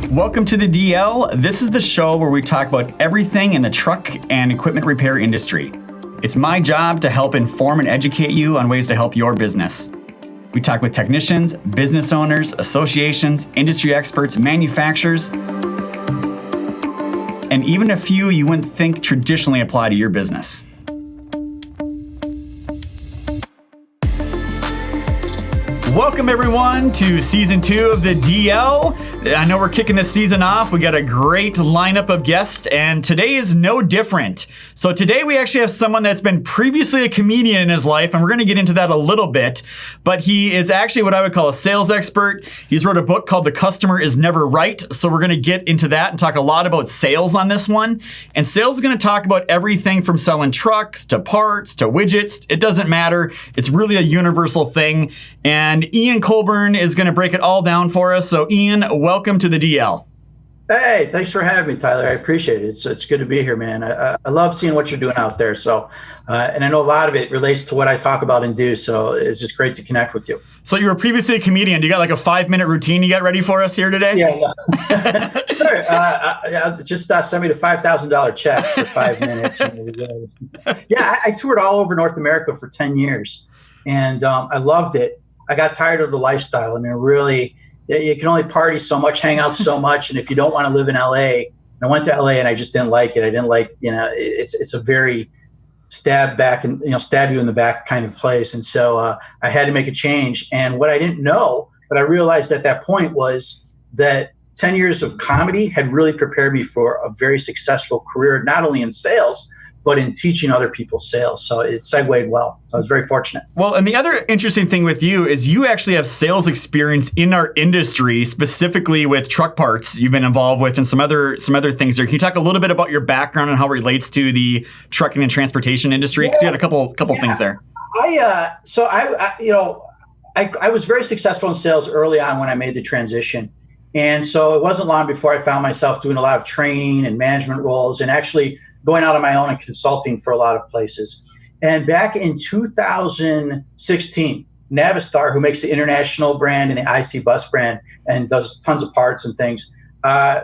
Welcome to the DL. This is the show where we talk about everything in the truck and equipment repair industry. It's my job to help inform and educate you on ways to help your business. We talk with technicians, business owners, associations, industry experts, manufacturers, and even a few you wouldn't think traditionally apply to your business. Welcome everyone to season 2 of the DL. I know we're kicking this season off. We got a great lineup of guests, and today is no different. So today we actually have someone that's been previously a comedian in his life, and we're going to get into that a little bit. But he is actually what I would call a sales expert. He's wrote a book called The Customer Is Never Right. So we're going to get into that and talk a lot about sales on this one. And sales is going to talk about everything from selling trucks to parts to widgets. It doesn't matter. It's really a universal thing. And Ian Colburn is going to break it all down for us. So Ian, welcome to the DL. Hey, thanks for having me, Tyler. I appreciate it. It's good to be here, man. I love seeing what you're doing out there. So, and I know a lot of it relates to what I talk about and do. So it's just great to connect with you. So you were previously a comedian. Do you got like a 5-minute routine you got ready for us here today? Yeah. Sure. Just send me the $5,000 check for 5 minutes. Yeah, I toured all over North America for 10 years, and I loved it. I got tired of the lifestyle. I mean, really, you can only party so much, hang out so much. And if you don't want to live in LA, I went to LA and I just didn't like it. I didn't like, it's a very stab you in the back kind of place. And so I had to make a change. And what I didn't know, but I realized at that point was that 10 years of comedy had really prepared me for a very successful career, not only in sales, but in teaching other people sales. So it segued well. So I was very fortunate. Well, and the other interesting thing with you is you actually have sales experience in our industry, specifically with truck parts you've been involved with and some other things there. Can you talk a little bit about your background and how it relates to the trucking and transportation industry? Because you had a couple things there. I was very successful in sales early on when I made the transition. And so it wasn't long before I found myself doing a lot of training and management roles and actually going out on my own and consulting for a lot of places. And back in 2016, Navistar, who makes the international brand and the IC bus brand and does tons of parts and things,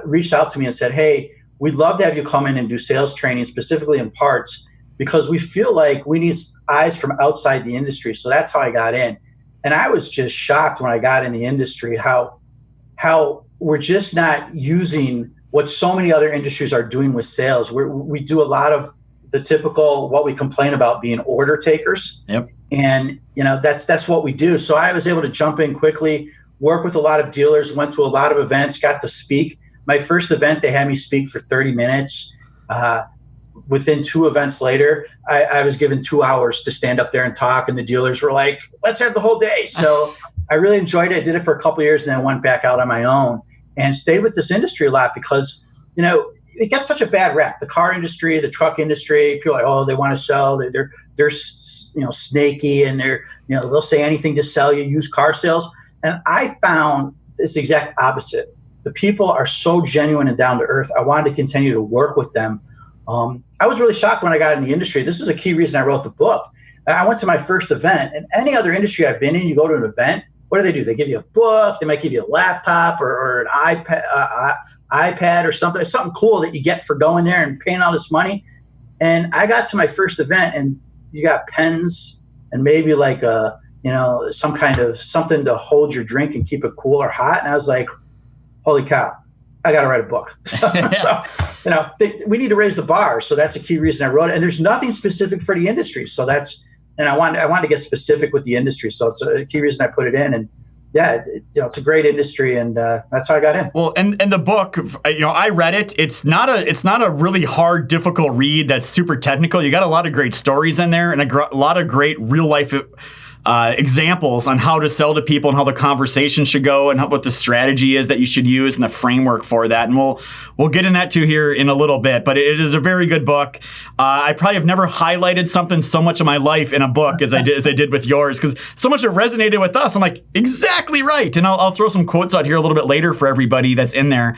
reached out to me and said, hey, we'd love to have you come in and do sales training, specifically in parts, because we feel like we need eyes from outside the industry. So that's how I got in. And I was just shocked when I got in the industry how we're just not using what so many other industries are doing with sales. We do a lot of the typical, what we complain about being order takers. Yep. And that's what we do. So I was able to jump in quickly, work with a lot of dealers, went to a lot of events, got to speak. My first event, they had me speak for 30 minutes. Within 2 events later, I was given 2 hours to stand up there and talk. And the dealers were like, let's have the whole day. So I really enjoyed it. I did it for a couple of years and then went back out on my own and stayed with this industry a lot because, it gets such a bad rap. The car industry, the truck industry, people are like, oh, they want to sell. They're snaky and they'll say anything to sell you, used car sales. And I found this exact opposite. The people are so genuine and down to earth. I wanted to continue to work with them. I was really shocked when I got in the industry. This is a key reason I wrote the book. I went to my first event, and any other industry I've been in, you go to an event, what do? They give you a book, they might give you a laptop or an iPad or something cool that you get for going there and paying all this money. And I got to my first event and you got pens and maybe like some kind of something to hold your drink and keep it cool or hot. And I was like, holy cow, I got to write a book. We need to raise the bar. So that's a key reason I wrote it. And there's nothing specific for the industry. So and I wanted to get specific with the industry. So it's a key reason I put it in. And yeah, it's a great industry, and that's how I got in. Well, and the book, I read it. It's not a really hard, difficult read that's super technical. You got a lot of great stories in there and a lot of great real life examples on how to sell to people and how the conversation should go and what the strategy is that you should use and the framework for that. And we'll get in that too here in a little bit, but it is a very good book. I probably have never highlighted something so much of my life in a book as I did with yours, because so much it resonated with us. I'm like, exactly right. And I'll throw some quotes out here a little bit later for everybody that's in there.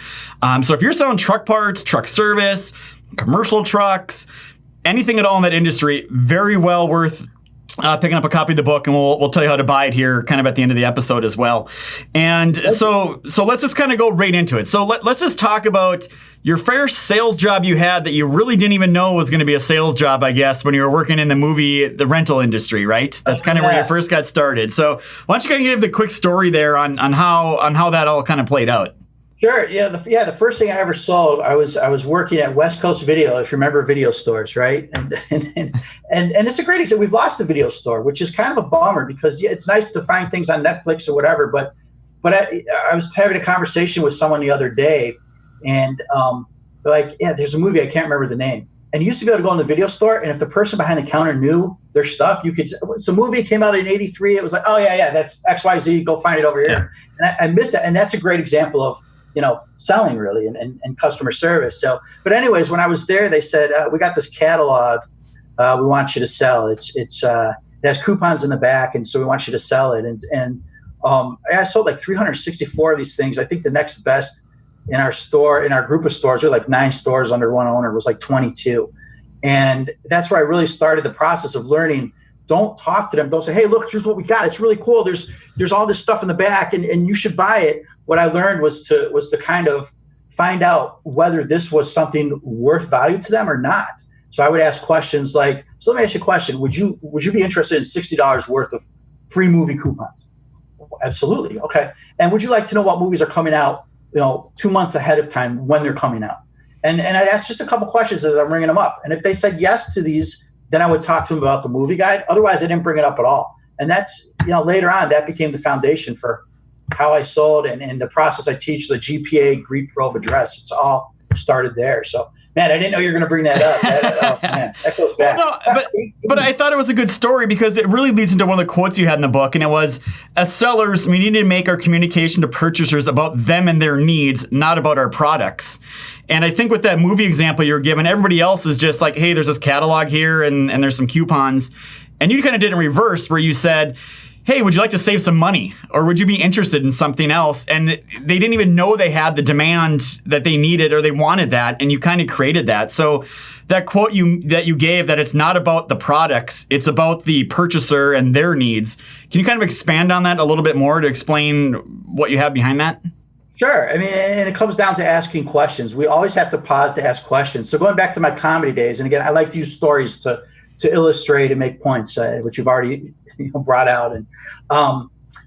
So if you're selling truck parts, truck service, commercial trucks, anything at all in that industry, very well worth picking up a copy of the book, and we'll tell you how to buy it here kind of at the end of the episode as well. And so let's just kind of go right into it. So let's just talk about your first sales job you had that you really didn't even know was going to be a sales job, I guess, when you were working in the rental industry, right? That's kind of where you first got started. So why don't you kind of give the quick story there on how that all kind of played out? Sure. Yeah. The first thing I ever sold, I was working at West Coast Video, if you remember video stores, right? And it's a great example. We've lost the video store, which is kind of a bummer because it's nice to find things on Netflix or whatever. But I was having a conversation with someone the other day, and they're like, yeah, there's a movie, I can't remember the name. And you used to be able to go in the video store, and if the person behind the counter knew their stuff, you could. It's a movie, came out in '83. It was like, oh yeah, that's XYZ. Go find it over here. And I missed that, and that's a great example of selling really and customer service. So, but anyways, when I was there, they said, we got this catalog. We want you to sell. It has coupons in the back. And so we want you to sell it. And I sold like 364 of these things. I think the next best in our store, in our group of stores, there were like 9 stores under one owner, was like 22. And that's where I really started the process of learning. Don't talk to them. Don't say, hey, look, here's what we got. It's really cool. There's all this stuff in the back and you should buy it. What I learned was to kind of find out whether this was something worth value to them or not. So I would ask questions like, so let me ask you a question. Would you be interested in $60 worth of free movie coupons? Absolutely. Okay. And would you like to know what movies are coming out, 2 months ahead of time when they're coming out? And I'd ask just a couple questions as I'm ringing them up. And if they said yes to these, then I would talk to them about the movie guide. Otherwise, I didn't bring it up at all. And that's, later on, that became the foundation for how I sold and the process I teach, the GPA Greek probe address. It's all started there. So, man, I didn't know you were going to bring that up. That goes back. Well, no, but I thought it was a good story because it really leads into one of the quotes you had in the book. And it was, as sellers, we need to make our communication to purchasers about them and their needs, not about our products. And I think with that movie example you're given, everybody else is just like, hey, there's this catalog here and there's some coupons. And you kind of did in reverse where you said, hey, would you like to save some money? Or would you be interested in something else? And they didn't even know they had the demand that they needed or they wanted that. And you kind of created that. So that quote that you gave, that it's not about the products, it's about the purchaser and their needs. Can you kind of expand on that a little bit more to explain what you have behind that? Sure. I mean, and it comes down to asking questions. We always have to pause to ask questions. So going back to my comedy days, and again, I like to use stories to illustrate and make points, which you've already brought out. And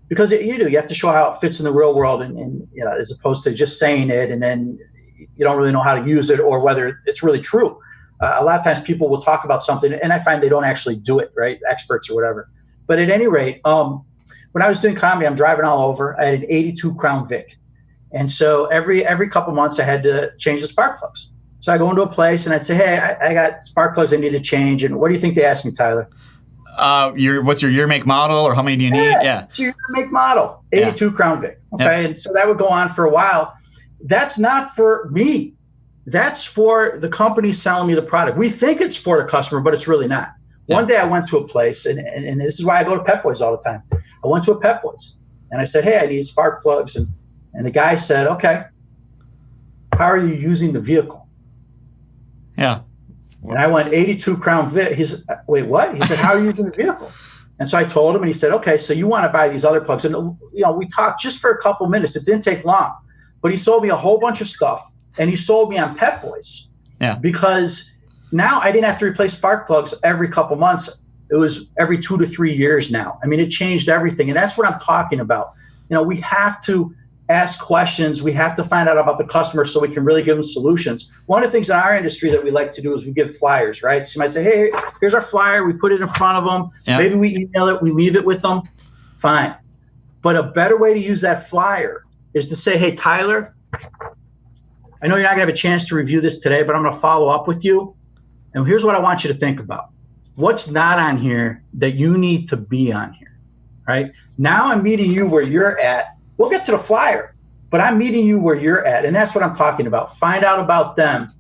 because you have to show how it fits in the real world and as opposed to just saying it and then you don't really know how to use it or whether it's really true. A lot of times people will talk about something and I find they don't actually do it, right? Experts or whatever. But at any rate, when I was doing comedy, I'm driving all over. I had an 82 Crown Vic. And so every couple months I had to change the spark plugs. So I go into a place and I'd say, hey, I got spark plugs I need to change. And what do you think they ask me, Tyler? What's your year, make, model, or how many do you need? Yeah. So your make, model, 82 Crown Vic. Okay. Yeah. And so that would go on for a while. That's not for me. That's for the company selling me the product. We think it's for the customer, but it's really not. Yeah. One day I went to a place, and this is why I go to Pep Boys all the time. I went to a Pep Boys and I said, hey, I need spark plugs. And the guy said, okay, how are you using the vehicle? Yeah. And I went 82 Crown Vic. He's wait, what? He said, how are you using the vehicle? And so I told him, and he said, okay, so you want to buy these other plugs. And, we talked just for a couple minutes. It didn't take long, but he sold me a whole bunch of stuff and he sold me on Pep Boys. Yeah. Because now I didn't have to replace spark plugs every couple months. It was every 2 to 3 years now. I mean, it changed everything. And that's what I'm talking about. We have to ask questions. We have to find out about the customer so we can really give them solutions. One of the things in our industry that we like to do is we give flyers, right? So you might say, hey, here's our flyer. We put it in front of them. Yeah. Maybe we email it. We leave it with them. Fine. But a better way to use that flyer is to say, hey, Tyler, I know you're not going to have a chance to review this today, but I'm going to follow up with you. And here's what I want you to think about. What's not on here that you need to be on here, right? Now I'm meeting you where you're at. We'll get to the flyer, but I'm meeting you where you're at. And that's what I'm talking about. Find out about them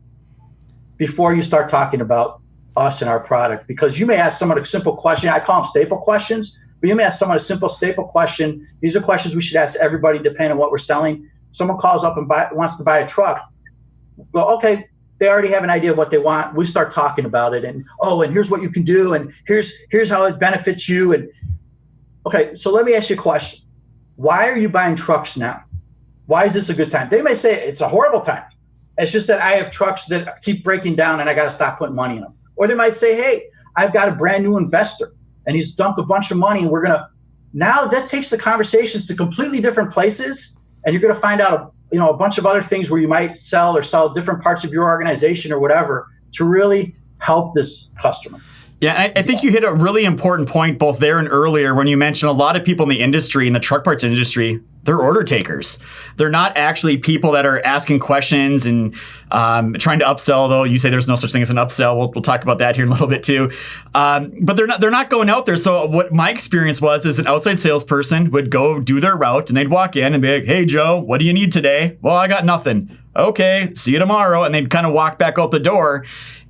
before you start talking about us and our product, because you may ask someone a simple question. I call them staple questions, but you may ask someone a simple staple question. These are questions we should ask everybody depending on what we're selling. Someone calls up and wants to buy a truck. Well, okay, they already have an idea of what they want. We start talking about it, and here's what you can do, and here's how it benefits you. And okay, so let me ask you a question. Why are you buying trucks now? Why is this a good time? They may say it's a horrible time. It's just that I have trucks that keep breaking down and I got to stop putting money in them. Or they might say, hey, I've got a brand new investor and he's dumped a bunch of money, and we're going to, now that takes the conversations to completely different places, and you're going to find out a bunch of other things where you might sell different parts of your organization or whatever to really help this customer. Yeah, I think you hit a really important point both there and earlier when you mentioned a lot of people in the industry, in the truck parts industry, they're order takers. They're not actually people that are asking questions and trying to upsell, though you say there's no such thing as an upsell. We'll talk about that here in a little bit too. But they're not going out there. So what my experience was is an outside salesperson would go do their route and they'd walk in and be like, hey, Joe, what do you need today? Well, I got nothing. Okay, see you tomorrow. And they'd kind of walk back out the door.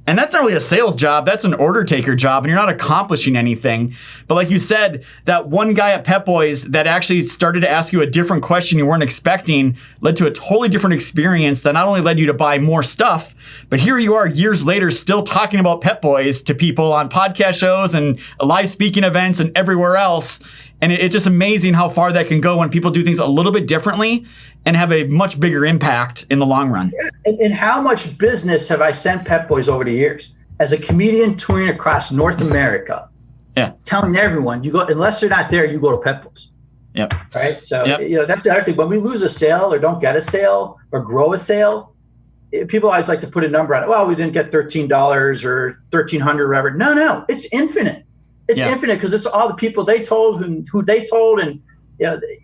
And that's not really a sales job. That's an order taker job, and you're not accomplishing anything. But like you said, that one guy at Pep Boys that actually started to ask you a different question you weren't expecting led to a totally different experience that not only led you to buy more stuff, but here you are years later still talking about Pep Boys to people on podcast shows and live speaking events and everywhere else. And it's just amazing how far that can go when people do things a little bit differently and have a much bigger impact in the long run. And how much business have I sent Pep Boys over the years? As a comedian touring across North America, telling everyone, you go, unless they're not there, you go to Pep Boys. Yep. Right? So, that's the other thing. When we lose a sale or don't get a sale or grow a sale, people always like to put a number on it. Well, we didn't get $13 or $1,300 or whatever. No, it's infinite. It's infinite because it's all the people they told who they told, and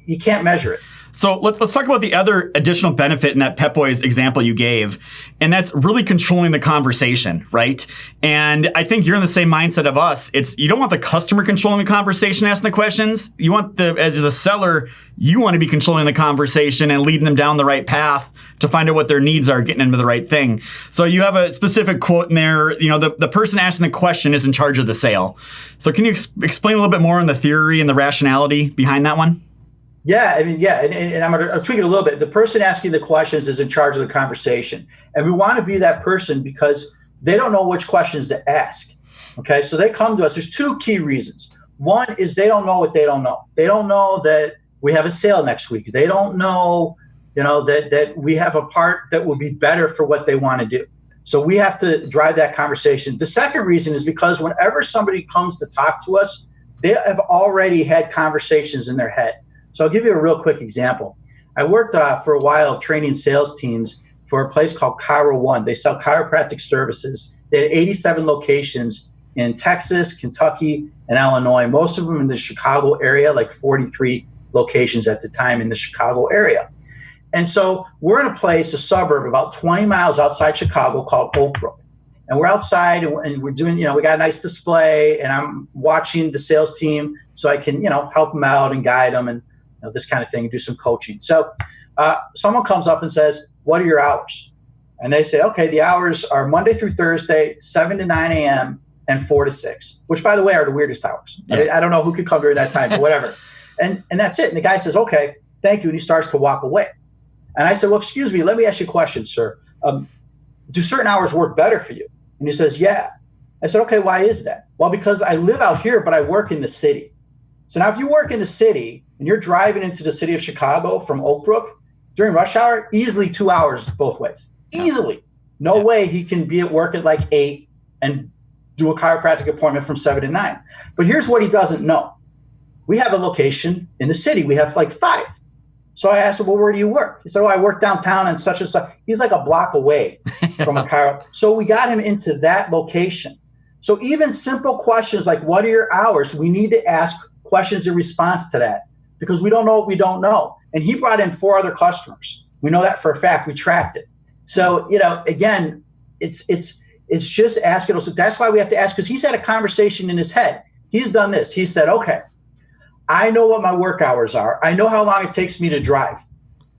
you can't measure it. So let's talk about the other additional benefit in that Pep Boys example you gave, and that's really controlling the conversation, right? And I think you're in the same mindset of us. You don't want the customer controlling the conversation, asking the questions. You want as the seller, you want to be controlling the conversation and leading them down the right path to find out what their needs are, getting them to the right thing. So you have a specific quote in there, the person asking the question is in charge of the sale. So can you explain a little bit more on the theory and the rationality behind that one? Yeah, and I'm going to tweak it a little bit. The person asking the questions is in charge of the conversation. And we want to be that person because they don't know which questions to ask. Okay, so they come to us. There's two key reasons. One is they don't know what they don't know. They don't know that we have a sale next week. They don't know, that we have a part that would be better for what they want to do. So we have to drive that conversation. The second reason is because whenever somebody comes to talk to us, they have already had conversations in their head. So I'll give you a real quick example. I worked for a while training sales teams for a place called Chiro One. They sell chiropractic services. They had 87 locations in Texas, Kentucky, and Illinois, most of them in the Chicago area, like 43 locations at the time in the Chicago area. And so we're in a place, a suburb about 20 miles outside Chicago called Oak Brook. And we're outside and we're doing, we got a nice display, and I'm watching the sales team so I can, help them out and guide them and this kind of thing, and do some coaching. So someone comes up and says, what are your hours? And they say, okay, the hours are Monday through Thursday, 7 to 9 a.m. and 4 to 6, which, by the way, are the weirdest hours. Yeah. I don't know who could come during that time, but whatever. And that's it. And the guy says, okay, thank you. And he starts to walk away. And I said, well, excuse me, let me ask you a question, sir. Do certain hours work better for you? And he says, yeah. I said, okay, why is that? Well, because I live out here, but I work in the city. So now if you work in the city and you're driving into the city of Chicago from Oak Brook during rush hour, easily 2 hours both ways. Easily. No way he can be at work at like 8 and do a chiropractic appointment from 7 to 9. But here's what he doesn't know. We have a location in the city. We have like 5. So I asked him, well, where do you work? He said, oh, I work downtown and such and such. He's like a block away from a chiro. So we got him into that location. So even simple questions like, what are your hours? We need to ask questions in response to that, because we don't know what we don't know. And he brought in 4 other customers. We know that for a fact. We tracked it. So, again, it's just asking us. That's why we have to ask, because he's had a conversation in his head. He's done this. He said, okay, I know what my work hours are. I know how long it takes me to drive.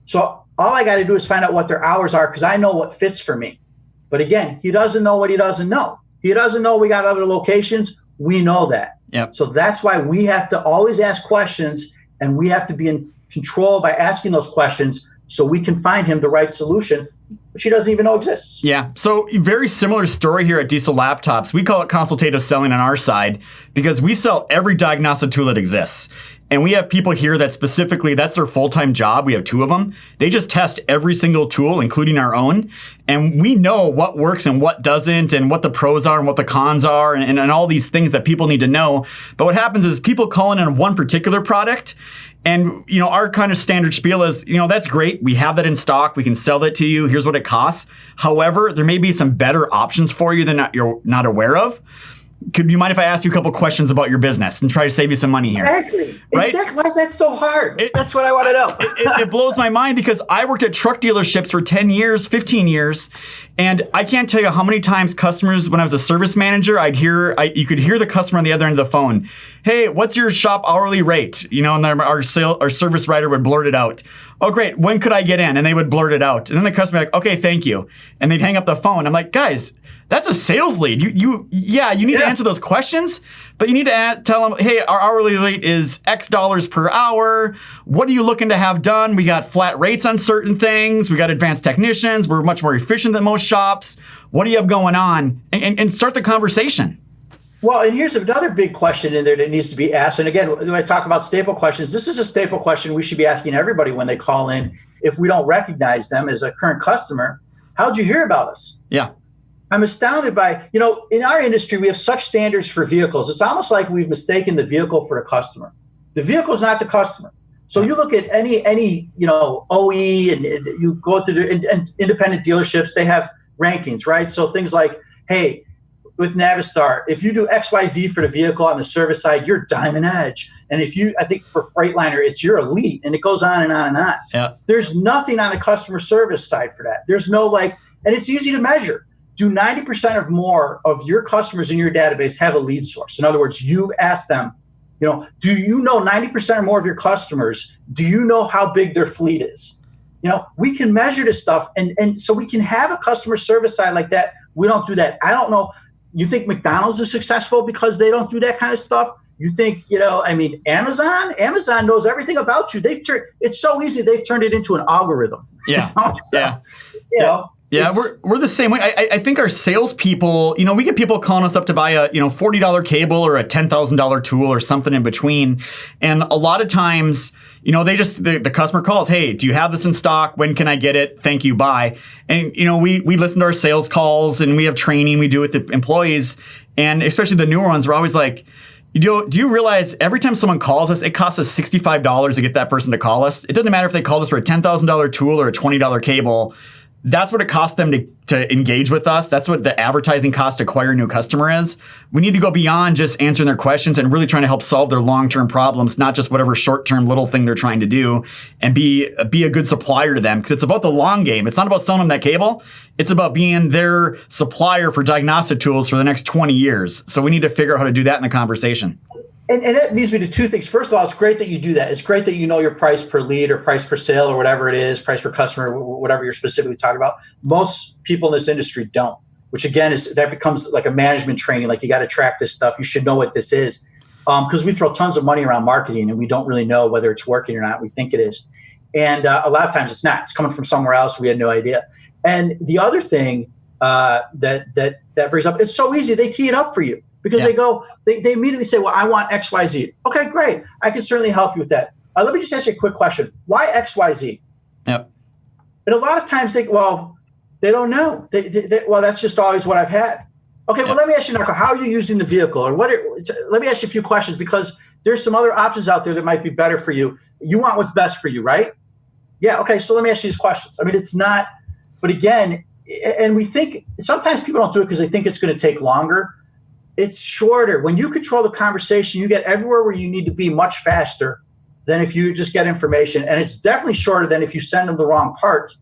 So all I got to do is find out what their hours are, because I know what fits for me. But again, he doesn't know what he doesn't know. He doesn't know we got other locations. We know that. Yep. So that's why we have to always ask questions, and we have to be in control by asking those questions so we can find him the right solution. she doesn't even know exists. Yeah. So very similar story here at Diesel Laptops. We call it consultative selling on our side because we sell every diagnostic tool that exists. And we have people here that specifically, that's their full-time job. We have 2 of them. They just test every single tool, including our own. And we know what works and what doesn't and what the pros are and what the cons are and all these things that people need to know. But what happens is people call in on one particular product. And, our kind of standard spiel is, that's great. We have that in stock. We can sell that to you. Here's what it costs. However, there may be some better options for you than you're not aware of. Could you mind if I ask you a couple questions about your business and try to save you some money here? Exactly. Right? Exactly. Why is that so hard? That's what I want to know. It blows my mind because I worked at truck dealerships for 10 years, 15 years. And I can't tell you how many times customers, when I was a service manager, you could hear the customer on the other end of the phone. Hey, what's your shop hourly rate? And our service writer would blurt it out. Oh, great. When could I get in? And they would blurt it out. And then the customer would be like, okay, thank you. And they'd hang up the phone. I'm like, guys, that's a sales lead. You need to answer those questions, but you need to tell them, hey, our hourly rate is X dollars per hour. What are you looking to have done? We got flat rates on certain things. We got advanced technicians. We're much more efficient than most shops. What do you have going on? And start the conversation. Well, and here's another big question in there that needs to be asked. And again, when I talk about staple questions, this is a staple question we should be asking everybody when they call in. If we don't recognize them as a current customer, how'd you hear about us? Yeah. I'm astounded by, in our industry, we have such standards for vehicles. It's almost like we've mistaken the vehicle for the customer. The vehicle is not the customer. So you look at any OE and you go to the independent dealerships, they have rankings, right? So things like, hey, with Navistar, if you do XYZ for the vehicle on the service side, you're Diamond Edge. And I think for Freightliner, it's your Elite, and it goes on and on and on. Yeah. There's nothing on the customer service side for that. There's no and it's easy to measure. Do 90% or more of your customers in your database have a lead source? In other words, you've asked them, do you know 90% or more of your customers? Do you know how big their fleet is? We can measure this stuff. And so we can have a customer service side like that. We don't do that. I don't know. You think McDonald's is successful because they don't do that kind of stuff? You think, Amazon knows everything about you. It's so easy. They've turned it into an algorithm. Yeah. Yeah. Yeah, we're the same way. I think our salespeople, we get people calling us up to buy a $40 cable or a $10,000 tool or something in between. And a lot of times, the customer calls, hey, do you have this in stock? When can I get it? Thank you, bye. And, we listen to our sales calls and we have training we do with the employees. And especially the newer ones, we're always like, do you realize every time someone calls us, it costs us $65 to get that person to call us? It doesn't matter if they called us for a $10,000 tool or a $20 cable. That's what it costs them to engage with us. That's what the advertising cost to acquire a new customer is. We need to go beyond just answering their questions and really trying to help solve their long-term problems, not just whatever short-term little thing they're trying to do, and be a good supplier to them. Because it's about the long game. It's not about selling them that cable. It's about being their supplier for diagnostic tools for the next 20 years. So we need to figure out how to do that in the conversation. And that leads me to 2 things. First of all, it's great that you do that. It's great that you know your price per lead or price per sale or whatever it is, price per customer, whatever you're specifically talking about. Most people in this industry don't, which again that becomes like a management training. Like you got to track this stuff. You should know what this is because we throw tons of money around marketing and we don't really know whether it's working or not. We think it is. And a lot of times it's not. It's coming from somewhere else. We had no idea. And the other thing that brings up, it's so easy. They tee it up for you. Because they immediately say, well, I want XYZ. Okay, great. I can certainly help you with that. Let me just ask you a quick question. Why XYZ? Yep. And a lot of times they don't know. Well, that's just always what I've had. Okay, well, let me ask you, Narco, how are you using the vehicle? Or let me ask you a few questions because there's some other options out there that might be better for you. You want what's best for you, right? Yeah, okay, so let me ask you these questions. I mean, it's not, but again, and we think, sometimes people don't do it because they think it's going to take longer. It's shorter. When you control the conversation, you get everywhere where you need to be much faster than if you just get information. And it's definitely shorter than if you send them the wrong part.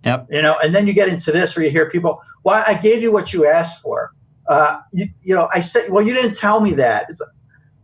Yep. And then you get into this where you hear people, well, I gave you what you asked for. I said, well, you didn't tell me that. It's like,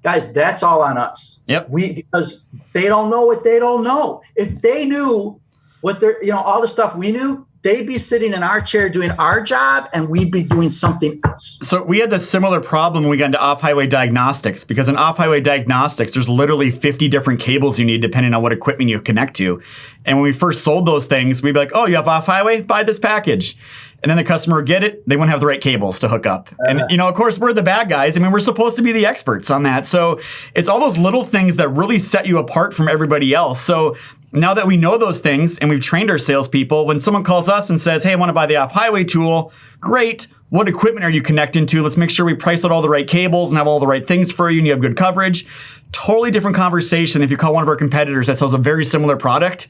guys, that's all on us. Yep. Because they don't know what they don't know. If they knew what they're, all the stuff we knew, they'd be sitting in our chair doing our job and we'd be doing something else. So we had this similar problem when we got into off-highway diagnostics, because in off-highway diagnostics, there's literally 50 different cables you need depending on what equipment you connect to. And when we first sold those things, we'd be like, oh, you have off-highway? Buy this package. And then the customer would get it. They wouldn't have the right cables to hook up. And, of course, we're the bad guys. I mean, we're supposed to be the experts on that. So it's all those little things that really set you apart from everybody else. So now that we know those things and we've trained our salespeople, when someone calls us and says, hey, I want to buy the off-highway tool, great. What equipment are you connecting to? Let's make sure we price out all the right cables and have all the right things for you and you have good coverage. Totally different conversation if you call one of our competitors that sells a very similar product.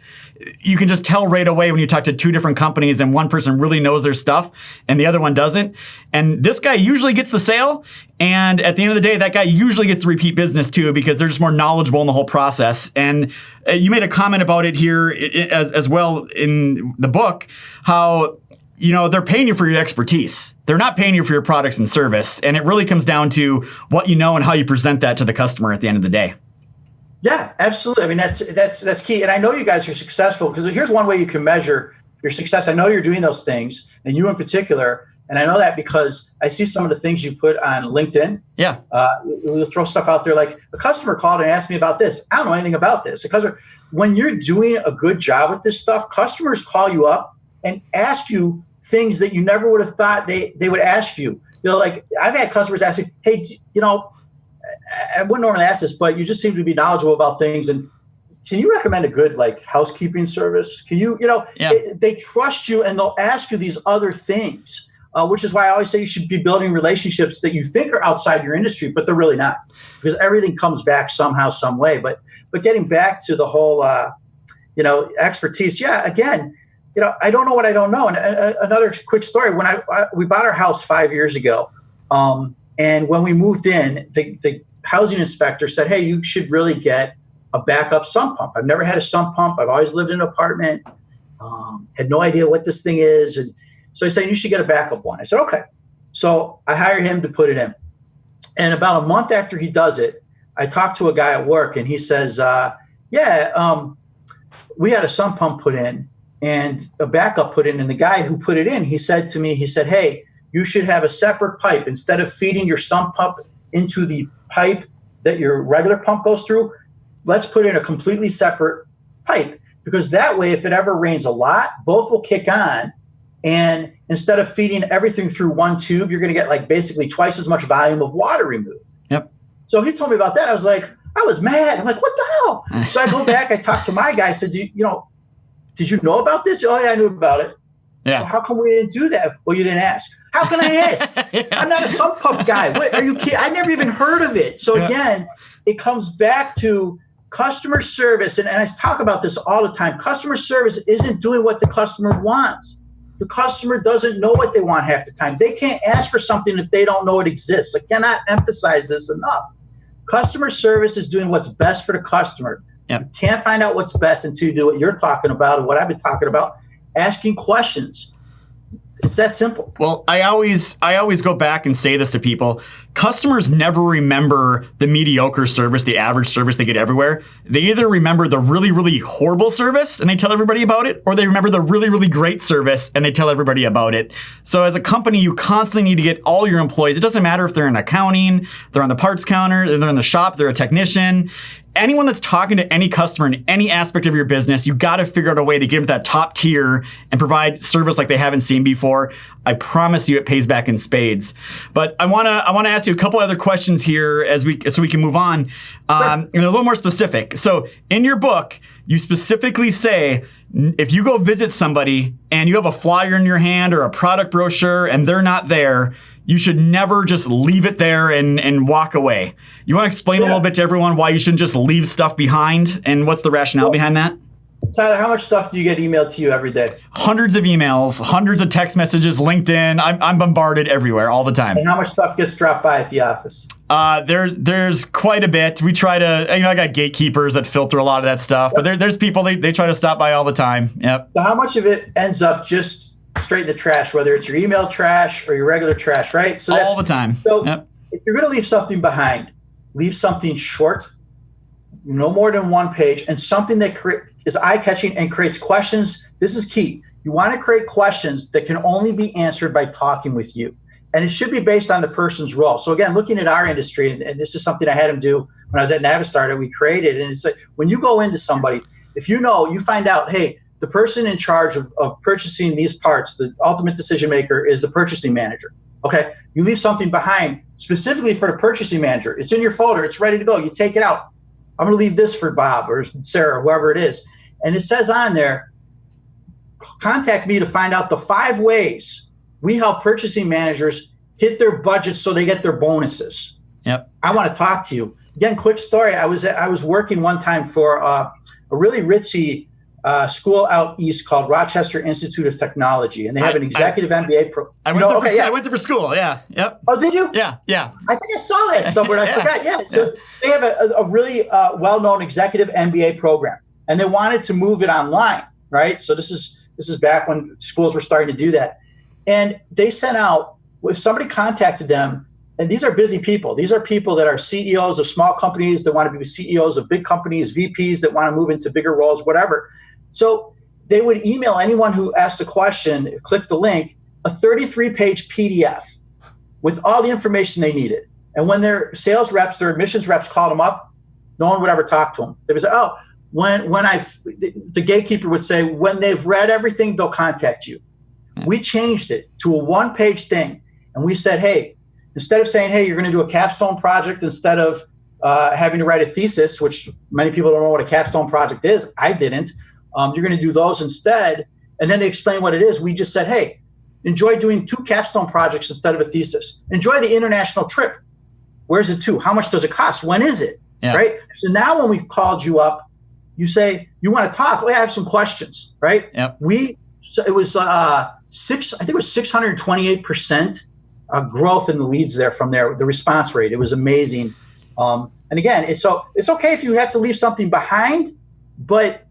You can just tell right away when you talk to two different companies and one person really knows their stuff and the other one doesn't. And this guy usually gets the sale. And at the end of the day, that guy usually gets the repeat business too, because they're just more knowledgeable in the whole process. And you made a comment about it here as well in the book, how they're paying you for your expertise. They're not paying you for your products and service. And it really comes down to what you know and how you present that to the customer at the end of the day. Yeah, absolutely. I mean, that's key. And I know you guys are successful because here's one way you can measure your success. I know you're doing those things, and you in particular. And I know that because I see some of the things you put on LinkedIn. Yeah. We'll throw stuff out there like a customer called and asked me about this. I don't know anything about this. Because when you're doing a good job with this stuff, customers call you up and ask you things that you never would have thought they would ask you. Like I've had customers ask me, hey, I wouldn't normally ask this, but you just seem to be knowledgeable about things. And can you recommend a good housekeeping service? Can you, they trust you and they'll ask you these other things, which is why I always say you should be building relationships that you think are outside your industry, but they're really not, because everything comes back somehow, some way. But getting back to the whole, expertise. Yeah. Again, I don't know what I don't know. And another quick story, when we bought our house 5 years ago, and when we moved in, the housing inspector said, hey, you should really get a backup sump pump. I've never had a sump pump. I've always lived in an apartment, had no idea what this thing is. And so he said, you should get a backup one. I said, okay. So I hire him to put it in. And about a month after he does it, I talked to a guy at work and he says, we had a sump pump put in and a backup put in. And the guy who put it in, he said to me, hey, you should have a separate pipe. Instead of feeding your sump pump into the pipe that your regular pump goes through, let's put in a completely separate pipe, because that way, if it ever rains a lot, both will kick on. And instead of feeding everything through one tube, you're going to get basically twice as much volume of water removed. Yep. So he told me about that. I was mad. I'm like, what the hell? So I go back, I talked to my guy, I said, did you know about this? Oh yeah, I knew about it. Yeah. Well, how come we didn't do that? Well, you didn't ask. How can I ask? I'm not a sump pump guy. What are you kidding? I never even heard of it. So again, it comes back to customer service. And I talk about this all the time. Customer service isn't doing what the customer wants. The customer doesn't know what they want half the time. They can't ask for something if they don't know it exists. I cannot emphasize this enough. Customer service is doing what's best for the customer. Yep. You can't find out what's best until you do what you're talking about and what I've been talking about, asking questions. It's that simple. Well, I always go back and say this to people. Customers never remember the mediocre service, the average service they get everywhere. They either remember the really, really horrible service and they tell everybody about it, or they remember the really, really great service and they tell everybody about it. So as a company, you constantly need to get all your employees. It doesn't matter if they're in accounting, they're on the parts counter, they're in the shop, they're a technician. Anyone that's talking to any customer in any aspect of your business, you got to figure out a way to give them that top tier and provide service like they haven't seen before. I promise you it pays back in spades. But I want to ask you a couple other questions here so we can move on. And they're a little more specific. So in your book, you specifically say, if you go visit somebody and you have a flyer in your hand or a product brochure and they're not there, you should never just leave it there and walk away. You want to explain a little bit to everyone why you shouldn't just leave stuff behind and what's the rationale behind that? Tyler, how much stuff do you get emailed to you every day? Hundreds of emails, hundreds of text messages, LinkedIn. I'm bombarded everywhere all the time. And how much stuff gets dropped by at the office? There's quite a bit. We try to, I got gatekeepers that filter a lot of that stuff, but there's people, they try to stop by all the time. Yep. So how much of it ends up just straight in the trash, whether it's your email trash or your regular trash, right? So that's all the time. So if you're going to leave something behind, leave something short, no more than one page, and something that is eye-catching and creates questions. This is key. You want to create questions that can only be answered by talking with you. And it should be based on the person's role. So again, looking at our industry, and this is something I had him do when I was at Navistar that we created. And it's like, when you go into somebody, if you find out, hey, the person in charge of purchasing these parts, the ultimate decision maker is the purchasing manager. Okay. You leave something behind specifically for the purchasing manager. It's in your folder. It's ready to go. You take it out. I'm going to leave this for Bob or Sarah, whoever it is. And it says on there, contact me to find out the 5 ways we help purchasing managers hit their budgets so they get their bonuses. Yep. I want to talk to you. Again, quick story. I was working one time for a really ritzy school out east called Rochester Institute of Technology, and they have an executive MBA program. I went there for school. Yeah. Yep. Oh, did you? Yeah. I think I saw that somewhere. I forgot. Yeah. So they have a really well-known executive MBA program, and they wanted to move it online, right? So this is back when schools were starting to do that. And they sent out, if somebody contacted them, and these are busy people. These are people that are CEOs of small companies that want to be CEOs of big companies, VPs that want to move into bigger roles, whatever. So they would email anyone who asked a question, click the link, a 33-page PDF with all the information they needed. And when their sales reps, their admissions reps called them up, no one would ever talk to them. They would say, oh, the gatekeeper would say, when they've read everything, they'll contact you. We changed it to a 1-page thing. And we said, hey, instead of saying, hey, you're going to do a capstone project, instead of having to write a thesis, which many people don't know what a capstone project is. I didn't. You're going to do those instead. And then they explain what it is. We just said, hey, enjoy doing 2 capstone projects instead of a thesis. Enjoy the international trip. Where's it to? How much does it cost? When is it? Yeah. Right? So now when we've called you up, you say, you want to talk? Well, I have some questions, right? Yep. It was I think it was 628% growth in the leads there from there, the response rate. It was amazing. And again, it's okay if you have to leave something behind, but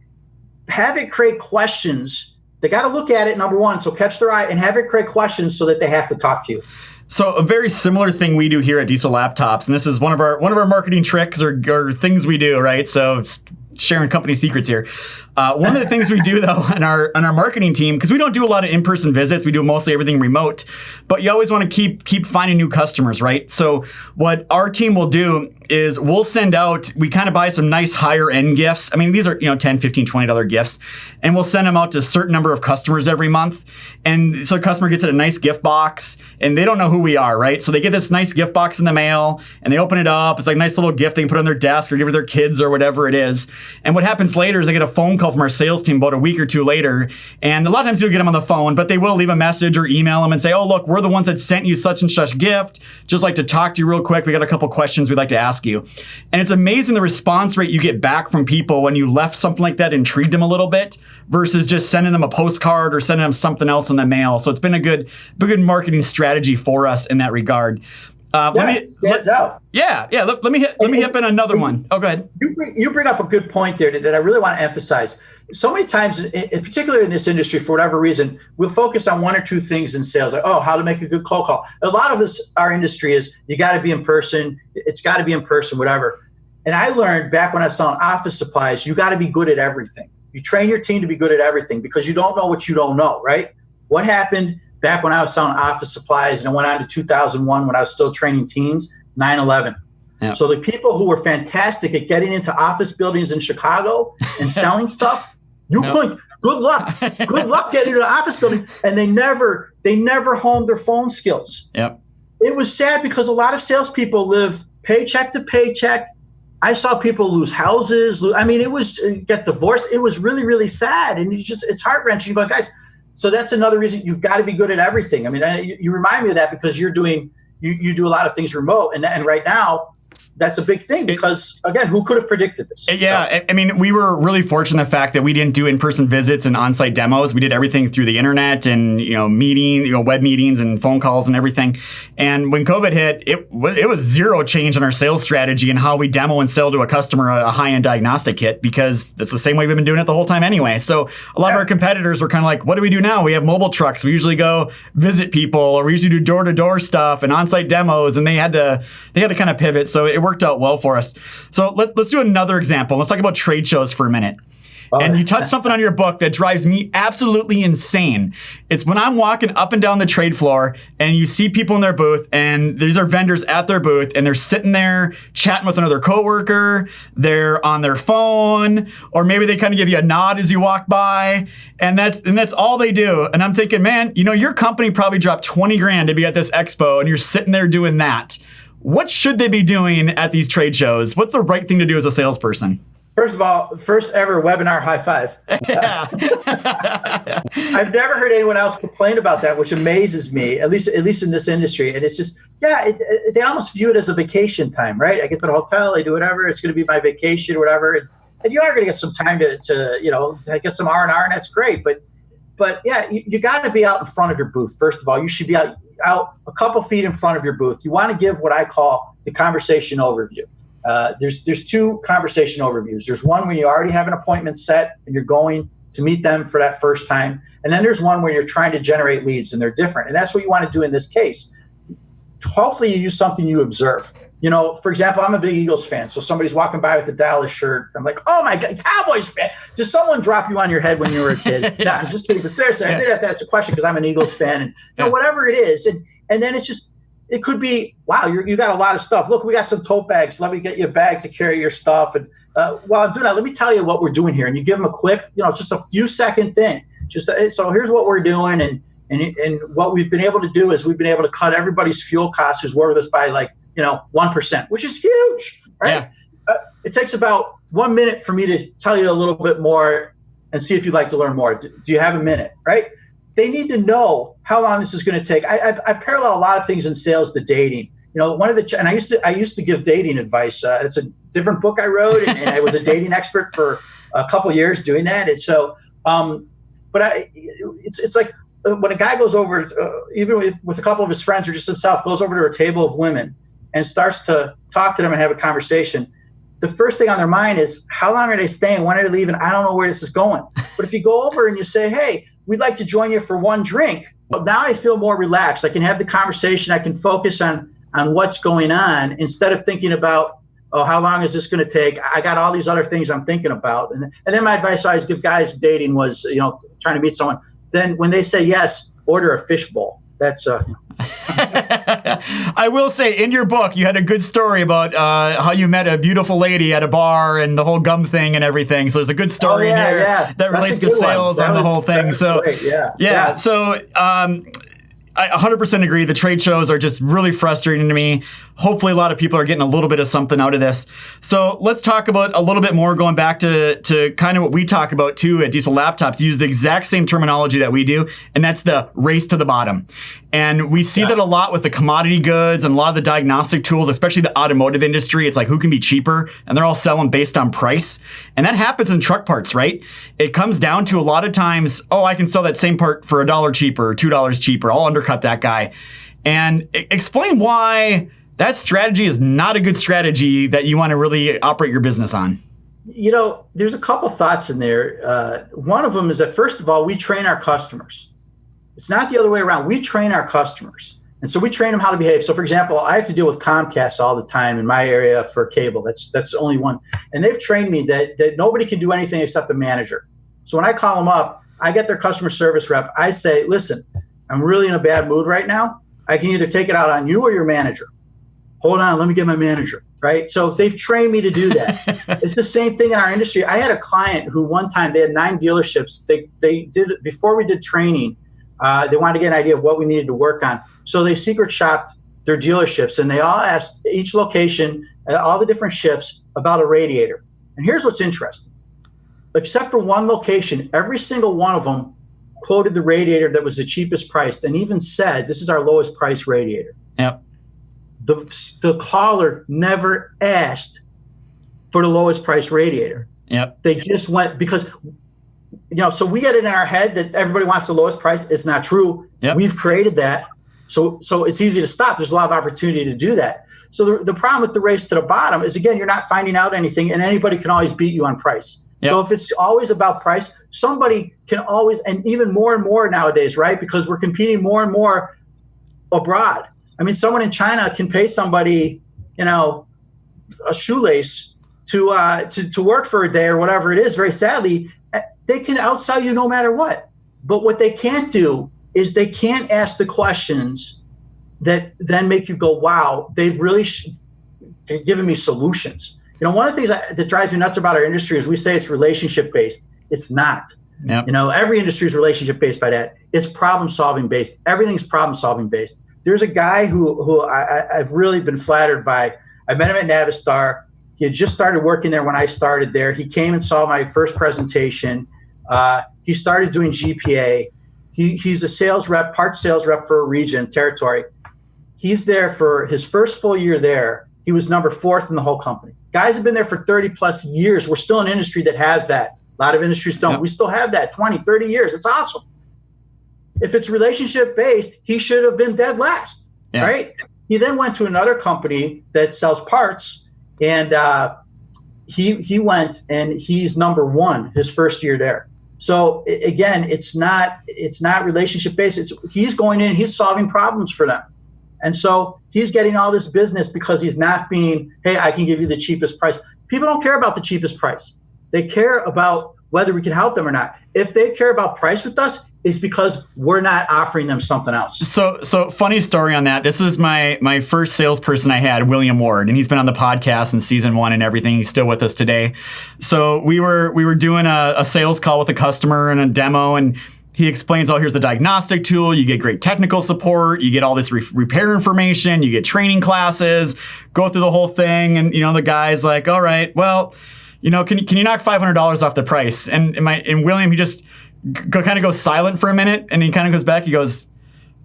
have it create questions. They got to look at it, number one, so catch their eye, and have it create questions so that they have to talk to you. So a very similar thing we do here at Diesel Laptops, and this is one of our marketing tricks or things we do, right? So sharing company secrets here. One of the things we do though on our marketing team, because we don't do a lot of in-person visits, we do mostly everything remote, but you always want to keep finding new customers, right? So what our team will do is we'll send out, we kind of buy some nice higher end gifts. I mean, these are, $10, $15, $20 gifts, and we'll send them out to a certain number of customers every month. And so the customer gets a nice gift box, and they don't know who we are, right? So they get this nice gift box in the mail, and they open it up. It's like a nice little gift they can put on their desk or give to their kids or whatever it is. And what happens later is they get a phone call from our sales team about a week or 2 later. And a lot of times you'll get them on the phone, but they will leave a message or email them and say, oh, look, we're the ones that sent you such and such gift. Just like to talk to you real quick. We got a couple questions we'd like to ask you. And it's amazing the response rate you get back from people when you left something like that, intrigued them a little bit, versus just sending them a postcard or sending them something else in the mail. So it's been a good marketing strategy for us in that regard. Let me hit in another one. Oh, go ahead. You bring up a good point there that I really want to emphasize. So many times, particularly in this industry, for whatever reason, we'll focus on 1 or 2 things in sales, like, oh, how to make a good cold call. A lot of our industry is you got to be in person. It's got to be in person, whatever. And I learned back when I was selling office supplies, you got to be good at everything. You train your team to be good at everything because you don't know what you don't know, right? What happened back when I was selling office supplies, and I went on to 2001 when I was still training teens, 9/11. Yeah. So the people who were fantastic at getting into office buildings in Chicago and selling stuff, couldn't. Good luck getting into the office building. And they never honed their phone skills. Yep. It was sad because a lot of salespeople live paycheck to paycheck. I saw people lose houses. Get divorced. It was really, really sad. And it's heart-wrenching. But guys, so that's another reason you've got to be good at everything. I mean, you remind me of that because you do a lot of things remote, and right now that's a big thing because, again, who could have predicted this? Yeah, so. I mean, we were really fortunate in the fact that we didn't do in-person visits and on-site demos. We did everything through the internet and, web meetings and phone calls and everything. And when COVID hit, it was zero change in our sales strategy and how we demo and sell to a customer a high-end diagnostic kit because that's the same way we've been doing it the whole time anyway. So a lot of our competitors were kind of like, what do we do now? We have mobile trucks. We usually go visit people, or we usually do door-to-door stuff and on-site demos, and they had to kind of pivot. So it worked out well for us. So let's do another example. Let's talk about trade shows for a minute. And you touched something on your book that drives me absolutely insane. It's when I'm walking up and down the trade floor and you see people in their booth, and these are vendors at their booth, and they're sitting there chatting with another coworker, they're on their phone, or maybe they kind of give you a nod as you walk by, and that's all they do. And I'm thinking, man, your company probably dropped 20 grand to be at this expo, and you're sitting there doing that. What should they be doing at these trade shows? What's the right thing to do as a salesperson? First of all, first ever webinar high five. Yeah. I've never heard anyone else complain about that, which amazes me, at least in this industry. And it's just, they almost view it as a vacation time, right? I get to the hotel, I do whatever, it's going to be my vacation or whatever. And you are going to get some time to get some R&R, and that's great. But yeah, you got to be out in front of your booth. First of all, you should be out a couple feet in front of your booth. You want to give what I call the conversation overview. There's two conversation overviews. There's one where you already have an appointment set and you're going to meet them for that first time. And then there's one where you're trying to generate leads, and they're different. And that's what you want to do in this case. Hopefully you use something you observe. For example, I'm a big Eagles fan. So somebody's walking by with a Dallas shirt. I'm like, oh my God, Cowboys fan. Did someone drop you on your head when you were a kid? No, I'm just kidding. But seriously, I did have to ask a question because I'm an Eagles fan, and whatever it is. And then it's just, it could be, wow, you got a lot of stuff. Look, we got some tote bags. Let me get you a bag to carry your stuff. And while I'm doing that, let me tell you what we're doing here. And you give them a quick, just a few second thing. So here's what we're doing. And what we've been able to do is we've been able to cut everybody's fuel costs who's worked with us by 1%, which is huge, right? Yeah. It takes about 1 minute for me to tell you a little bit more and see if you'd like to learn more. Do you have a minute, right? They need to know how long this is going to take. I parallel a lot of things in sales to dating. And I used to give dating advice. It's a different book I wrote, and I was a dating expert for a couple of years doing that. And so, it's like when a guy goes over, even with a couple of his friends or just himself, goes over to a table of women and starts to talk to them and have a conversation, the first thing on their mind is, how long are they staying? When are they leaving? I don't know where this is going. But if you go over and you say, hey, we'd like to join you for one drink, well, now I feel more relaxed. I can have the conversation. I can focus on what's going on instead of thinking about, oh, how long is this going to take? I got all these other things I'm thinking about. And then my advice I always give guys dating was, trying to meet someone. Then when they say yes, order a fishbowl. That's I will say, in your book, you had a good story about how you met a beautiful lady at a bar and the whole gum thing and everything. So there's a good story in here that relates to sales and the whole thing. So great. So I 100% agree. The trade shows are just really frustrating to me. Hopefully a lot of people are getting a little bit of something out of this. So let's talk about a little bit more, going back to kind of what we talk about too at Diesel Laptops. Use the exact same terminology that we do, and that's the race to the bottom. And we see that a lot with the commodity goods and a lot of the diagnostic tools, especially the automotive industry. It's like, who can be cheaper? And they're all selling based on price. And that happens in truck parts, right? It comes down to a lot of times, oh, I can sell that same part for $1 cheaper, or $2 cheaper. I'll undercut that guy. And explain why that strategy is not a good strategy that you want to really operate your business on. There's a couple thoughts in there. One of them is that, first of all, we train our customers. It's not the other way around. We train our customers. And so we train them how to behave. So, for example, I have to deal with Comcast all the time in my area for cable. That's the only one. And they've trained me that nobody can do anything except the manager. So when I call them up, I get their customer service rep. I say, listen, I'm really in a bad mood right now. I can either take it out on you or your manager. Hold on, let me get my manager, right? So they've trained me to do that. It's the same thing in our industry. I had a client who one time, they had 9 dealerships. They did, before we did training, they wanted to get an idea of what we needed to work on. So they secret shopped their dealerships, and they all asked each location, all the different shifts, about a radiator. And here's what's interesting. Except for one location, every single one of them quoted the radiator that was the cheapest price, and even said, this is our lowest price radiator. Yep. The caller never asked for the lowest price radiator. Yep. They just went because, so we get it in our head that everybody wants the lowest price. It's not true. Yep. We've created that. So it's easy to stop. There's a lot of opportunity to do that. So the problem with the race to the bottom is, again, you're not finding out anything, and anybody can always beat you on price. Yep. So if it's always about price, somebody can always, and even more and more nowadays, right? Because we're competing more and more abroad. I mean, someone in China can pay somebody, a shoelace to work for a day or whatever it is, very sadly, they can outsell you no matter what. But what they can't do is they can't ask the questions that then make you go, wow, they've really given me solutions. One of the things that drives me nuts about our industry is we say it's relationship-based. It's not. Yep. Every industry is relationship-based by that. It's problem-solving based. Everything's problem-solving based. There's a guy who I've really been flattered by. I met him at Navistar. He had just started working there when I started there. He came and saw my first presentation. He started doing GPA. He's a sales rep, parts sales rep for a region, territory. He's there for his first full year there. He was number 4th in the whole company. Guys have been there for 30 plus years. We're still an industry that has that. A lot of industries don't. Yep. We still have that 20, 30 years. It's awesome. If it's relationship based, he should have been dead last, right? He then went to another company that sells parts, and he went and he's number 1 his first year there. So again, it's not relationship based. He's going in, he's solving problems for them. And so he's getting all this business because he's not being, hey, I can give you the cheapest price. People don't care about the cheapest price. They care about whether we can help them or not. If they care about price with us, it's because we're not offering them something else. So funny story on that. This is my first salesperson I had, William Ward, and he's been on the podcast in season 1 and everything. He's still with us today. So we were doing a sales call with a customer and a demo, and he explains, here's the diagnostic tool. You get great technical support. You get all this repair information. You get training classes, go through the whole thing. And, the guy's like, all right, well, can you knock $500 off the price? And William, he just kind of goes silent for a minute, and he kind of goes back. He goes,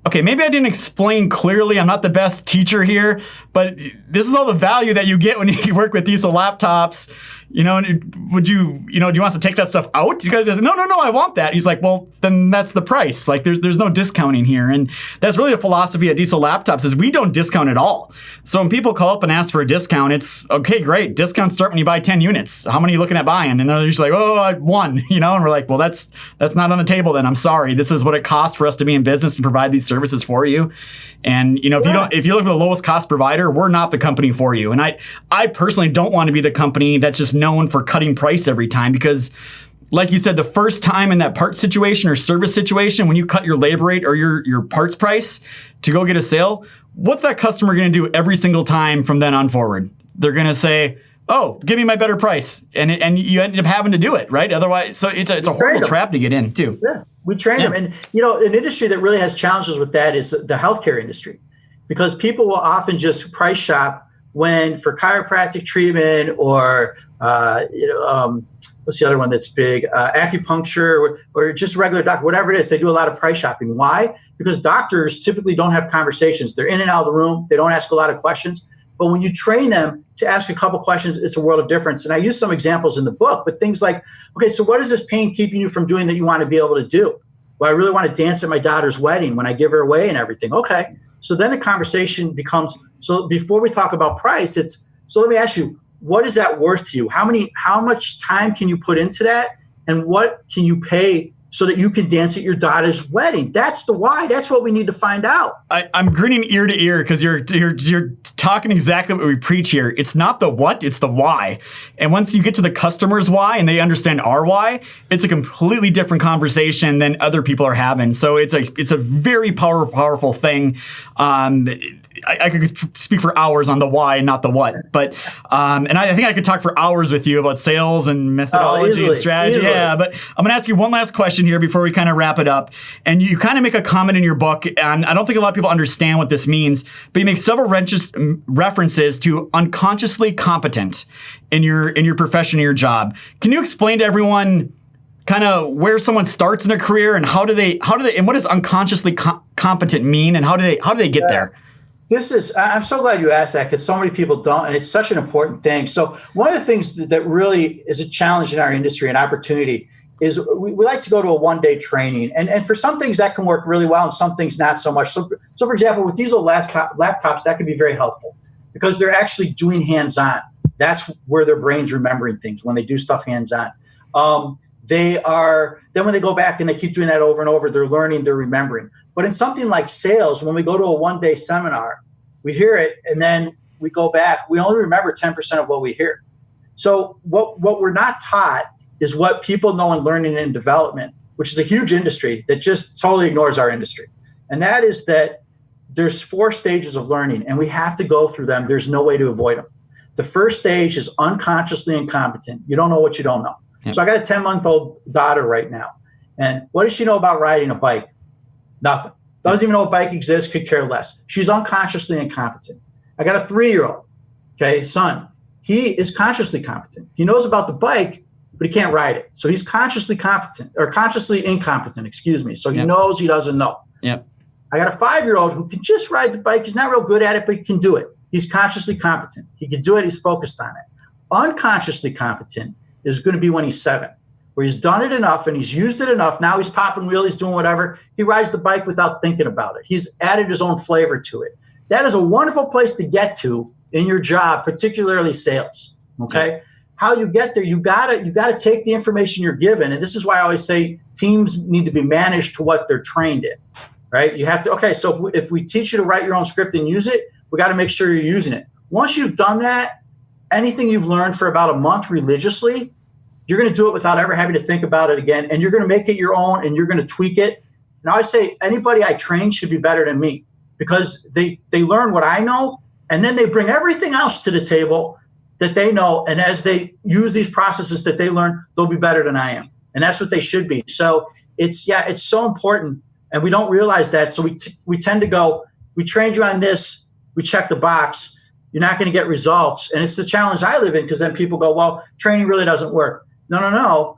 okay, maybe I didn't explain clearly. I'm not the best teacher here, but this is all the value that you get when you work with diesel laptops. Would you, do you want us to take that stuff out? You guys say, no, I want that. He's like, well, then that's the price. Like there's no discounting here. And that's really the philosophy of diesel laptops is we don't discount at all. So when people call up and ask for a discount, it's okay, great. Discounts start when you buy 10 units. How many are you looking at buying? And they're usually like, 1, and we're like, well, that's not on the table then. I'm sorry. This is what it costs for us to be in business and provide these services for you. And, if you look for the lowest cost provider, we're not the company for you. And I personally don't want to be the company that's just known for cutting price every time because, like you said, the first time in that part situation or service situation, when you cut your labor rate or your parts price to go get a sale, what's that customer going to do every single time from then on forward? They're going to say, oh, give me my better price. And you end up having to do it, right? Otherwise, so it's a horrible trap to get in too. Yeah, we train them. And, an industry that really has challenges with that is the healthcare industry because people will often just price shop when for chiropractic treatment or, what's the other one that's big? Acupuncture or just regular doctor, whatever it is, they do a lot of price shopping. Why? Because doctors typically don't have conversations. They're in and out of the room. They don't ask a lot of questions. But when you train them to ask a couple questions, it's a world of difference. And I use some examples in the book, but things like, okay, so what is this pain keeping you from doing that you want to be able to do? Well, I really want to dance at my daughter's wedding when I give her away and everything. Okay. So then the conversation becomes, so before we talk about price, so let me ask you, what is that worth to you? How much time can you put into that? And what can you pay so that you can dance at your daughter's wedding? That's the why. That's what we need to find out. I'm grinning ear to ear because you're talking exactly what we preach here. It's not the what, it's the why. And once you get to the customer's why and they understand our why, it's a completely different conversation than other people are having. So it's a very powerful thing. I could speak for hours on the why and not the what, but and I think I could talk for hours with you about sales and methodology and strategy. Easily. Yeah, but I'm going to ask you one last question here before we kind of wrap it up. And you kind of make a comment in your book, and I don't think a lot of people understand what this means, but you make several references to unconsciously competent in your profession, in your job. Can you explain to everyone kind of where someone starts in a career and how do they and what does unconsciously competent mean and how do they get there? I'm so glad you asked that because so many people don't, and it's such an important thing. So one of the things that really is a challenge in our industry, an opportunity, is we like to go to a one-day training. And for some things that can work really well and some things not so much. So for example, with diesel laptops, that can be very helpful because they're actually doing hands-on. That's where their brain's remembering things when they do stuff hands-on. Then when they go back and they keep doing that over and over, they're learning, they're remembering. But in something like sales, when we go to a one-day seminar, we hear it and then we go back. We only remember 10% of what we hear. So what we're not taught is what people know in learning and development, which is a huge industry that just totally ignores our industry. And that is that there's 4 stages of learning, and we have to go through them. There's no way to avoid them. The first stage is unconsciously incompetent. You don't know what you don't know. Yep. So I got a 10-month-old daughter right now. And what does she know about riding a bike? Nothing. Doesn't even know a bike exists, could care less. She's unconsciously incompetent. I got a 3-year-old, son. He is consciously competent. He knows about the bike, but he can't ride it. So he's consciously incompetent, excuse me. So he knows he doesn't know. Yep. I got a 5-year-old who can just ride the bike. He's not real good at it, but he can do it. He's consciously competent. He can do it. He's focused on it. Unconsciously competent is going to be when he's 7, where he's done it enough and he's used it enough. Now he's popping wheelies, doing whatever. He rides the bike without thinking about it. He's added his own flavor to it. That is a wonderful place to get to in your job, particularly sales. Okay. Yeah. How you get there, you gotta take the information you're given. And this is why I always say teams need to be managed to what they're trained in, right? You have to, so if we teach you to write your own script and use it, we got to make sure you're using it. Once you've done that, anything you've learned for about a month religiously, you're going to do it without ever having to think about it again. And you're going to make it your own and you're going to tweak it. And I always say anybody I train should be better than me because they learn what I know and then they bring everything else to the table that they know. And as they use these processes that they learn, they'll be better than I am. And that's what they should be. So it's so important. And we don't realize that. So we tend to go, we trained you on this. We check the box. You're not going to get results. And it's the challenge I live in because then people go, well, training really doesn't work. No.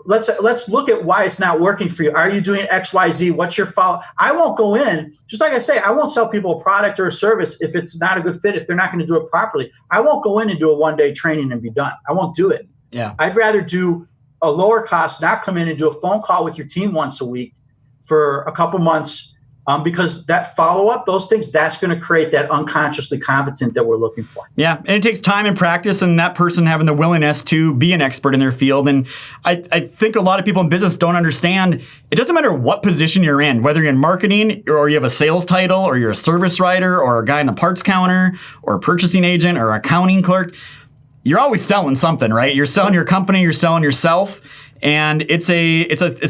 Let's look at why it's not working for you. Are you doing X, Y, Z? What's your follow? I won't go in, just like I say, I won't sell people a product or a service if it's not a good fit, if they're not going to do it properly. I won't go in and do a 1-day training and be done. I won't do it. Yeah. I'd rather do a lower cost, not come in and do a phone call with your team once a week for a couple months. Because that follow-up, those things, that's going to create that unconsciously competent that we're looking for. Yeah, and it takes time and practice and that person having the willingness to be an expert in their field. And I think a lot of people in business don't understand, it doesn't matter what position you're in, whether you're in marketing or you have a sales title or you're a service writer or a guy in the parts counter or a purchasing agent or accounting clerk, you're always selling something, right? You're selling your company, you're selling yourself. And it's a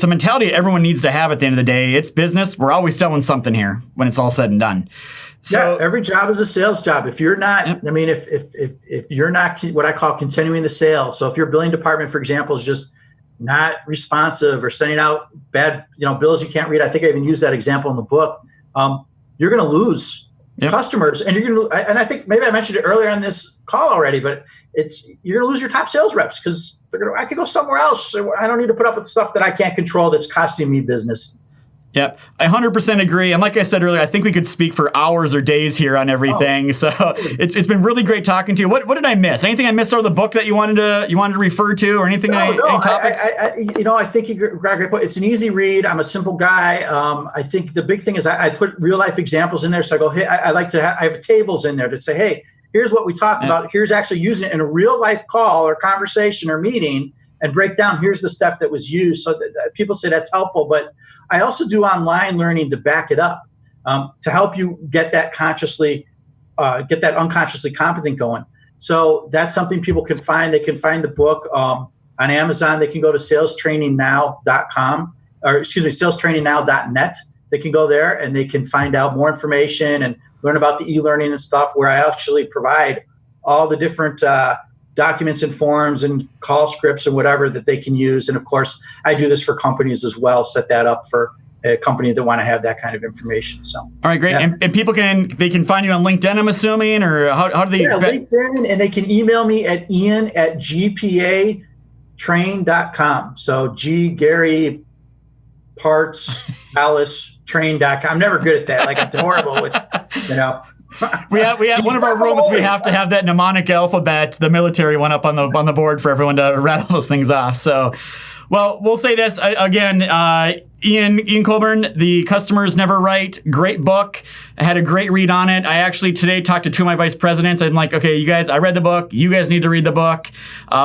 mentality everyone needs to have at the end of the day. It's business. We're always selling something here when it's all said and done. So every job is a sales job. If you're not, I mean, if you're not what I call continuing the sale. So if your billing department, for example, is just not responsive or sending out bad, bills you can't read. I think I even used that example in the book. You're going to lose customers, and and I think maybe I mentioned it earlier on this call already, but you're going to lose your top sales reps because I could go somewhere else. I don't need to put up with stuff that I can't control that's costing me business. Yep, I 100% agree. And like I said earlier, I think we could speak for hours or days here on everything. So it's been really great talking to you. What did I miss? Anything I missed out of the book that you wanted to refer to, or anything? Any topics? I think you got a great point. It's an easy read. I'm a simple guy. I think the big thing is I put real life examples in there. So I go, hey, I have tables in there to say, hey, here's what we talked about. Here's actually using it in a real life call or conversation or meeting. And break down, here's the step that was used. So that people say that's helpful. But I also do online learning to back it up, to help you get that unconsciously competent going. So that's something people can find. They can find the book on Amazon. They can go to salestrainingnow.com or salestrainingnow.net. They can go there and they can find out more information and learn about the e-learning and stuff where I actually provide all the different documents and forms and call scripts and whatever that they can use. And of course, I do this for companies as well, set that up for a company that want to have that kind of information. So, all right, great. Yeah. And people can find you on LinkedIn, I'm assuming, or how do they? Yeah, LinkedIn, and they can email me at ian@GPAtrain.com. So Gary Parts Alice Train.com. I'm never good at that. Like I'm horrible with, We have one of our rooms. We have to have that mnemonic alphabet, the military one, up on the board for everyone to rattle those things off. So, well, we'll say this again. Ian Colburn, The Customer's Never Right. Great book. I had a great read on it. I actually today talked to 2 of my vice presidents. I'm like, okay, you guys, I read the book. You guys need to read the book.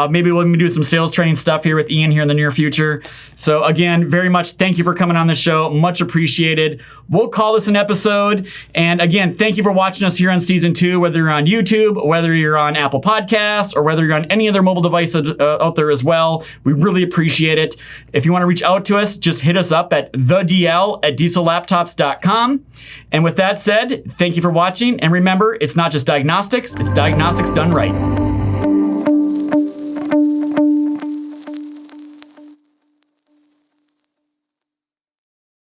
Maybe we'll do some sales training stuff here with Ian here in the near future. So again, very much thank you for coming on the show. Much appreciated. We'll call this an episode. And again, thank you for watching us here on season 2, whether you're on YouTube, whether you're on Apple Podcasts, or whether you're on any other mobile device out there as well. We really appreciate it. If you want to reach out to us, just hit us up at thedl@diesellaptops.com. And with that said, thank you for watching. And remember, it's not just diagnostics, it's diagnostics done right.